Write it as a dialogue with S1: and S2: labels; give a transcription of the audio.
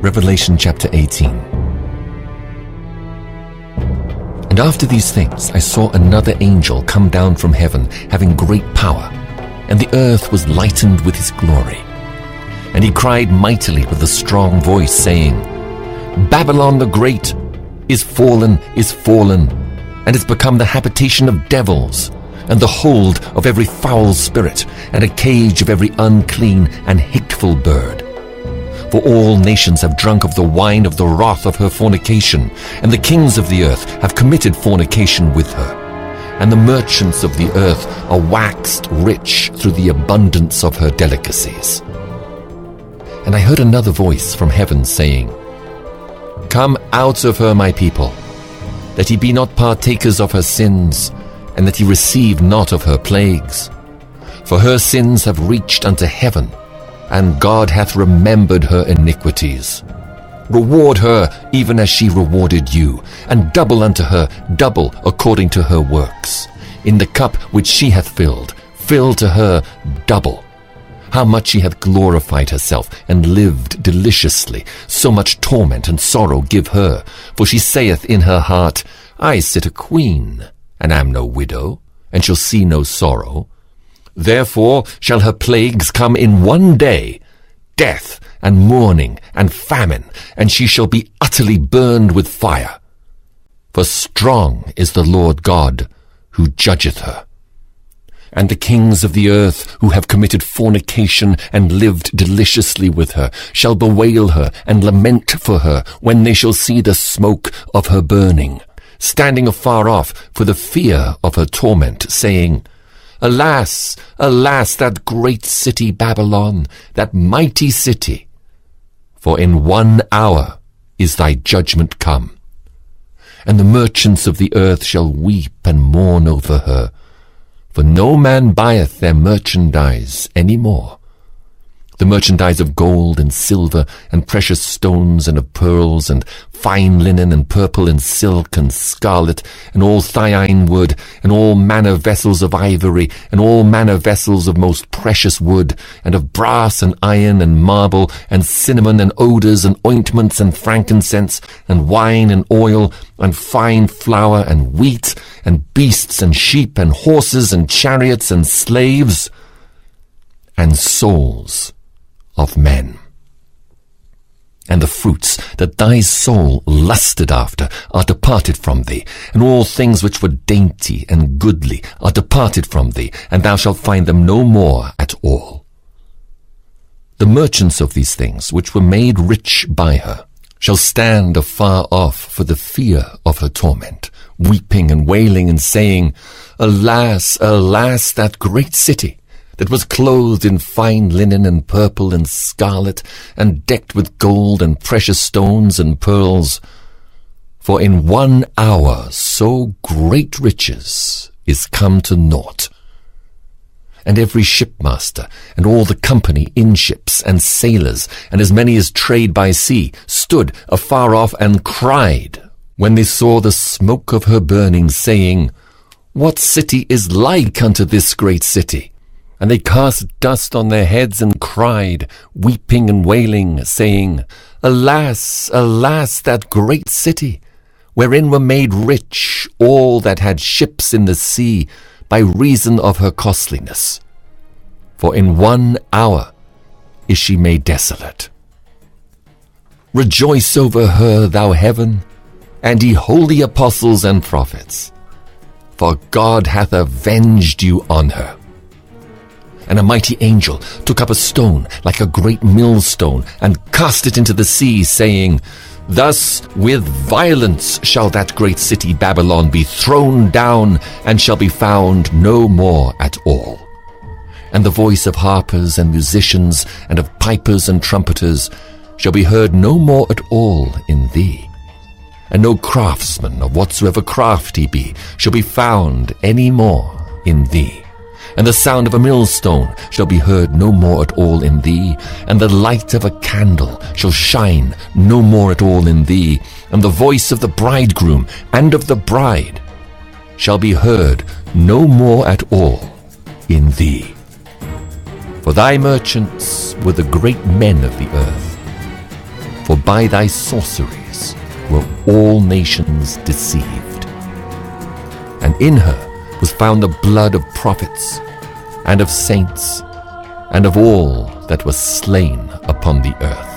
S1: Revelation chapter 18. And after these things I saw another angel come down from heaven, having great power, and the earth was lightened with his glory. And he cried mightily with a strong voice, saying, Babylon the Great is fallen, and is become the habitation of devils, and the hold of every foul spirit, and a cage of every unclean and hateful bird. For all nations have drunk of the wine of the wrath of her fornication, and the kings of the earth have committed fornication with her. And the merchants of the earth are waxed rich through the abundance of her delicacies. And I heard another voice from heaven saying, Come out of her, my people, that ye be not partakers of her sins, and that ye receive not of her plagues. For her sins have reached unto heaven, and God hath remembered her iniquities. Reward her even as she rewarded you, and double unto her, double according to her works. In the cup which she hath filled, fill to her double. How much she hath glorified herself, and lived deliciously, so much torment and sorrow give her. For she saith in her heart, I sit a queen, and am no widow, and shall see no sorrow. Therefore shall her plagues come in one day, death and mourning and famine, and she shall be utterly burned with fire. For strong is the Lord God who judgeth her. And the kings of the earth who have committed fornication and lived deliciously with her shall bewail her and lament for her when they shall see the smoke of her burning, standing afar off for the fear of her torment, saying, Alas, alas, that great city Babylon, that mighty city! For in 1 hour is thy judgment come. And the merchants of the earth shall weep and mourn over her, for no man buyeth their merchandise any more. The merchandise of gold and silver and precious stones and of pearls and fine linen and purple and silk and scarlet and all thine wood and all manner vessels of ivory and all manner vessels of most precious wood and of brass and iron and marble and cinnamon and odors and ointments and frankincense and wine and oil and fine flour and wheat and beasts and sheep and horses and chariots and slaves and souls of men. And the fruits that thy soul lusted after are departed from thee, and all things which were dainty and goodly are departed from thee, and thou shalt find them no more at all. The merchants of these things, which were made rich by her, shall stand afar off for the fear of her torment, weeping and wailing and saying, Alas, alas, that great city, that was clothed in fine linen and purple and scarlet, and decked with gold and precious stones and pearls. For in 1 hour so great riches is come to naught. And every shipmaster, and all the company in ships, and sailors, and as many as trade by sea, stood afar off and cried, when they saw the smoke of her burning, saying, What city is like unto this great city? And they cast dust on their heads and cried, weeping and wailing, saying, Alas, alas, that great city, wherein were made rich all that had ships in the sea, by reason of her costliness. For in 1 hour is she made desolate. Rejoice over her, thou heaven, and ye holy apostles and prophets, for God hath avenged you on her. And a mighty angel took up a stone like a great millstone, and cast it into the sea, saying, Thus with violence shall that great city Babylon be thrown down, and shall be found no more at all. And the voice of harpers and musicians, and of pipers and trumpeters, shall be heard no more at all in thee. And no craftsman of whatsoever craft he be shall be found any more in thee. And the sound of a millstone shall be heard no more at all in thee, and the light of a candle shall shine no more at all in thee, and the voice of the bridegroom and of the bride shall be heard no more at all in thee. For thy merchants were the great men of the earth. For by by thy sorceries were all nations deceived. And in her was found the blood of prophets, and of saints, and of all that were slain upon the earth.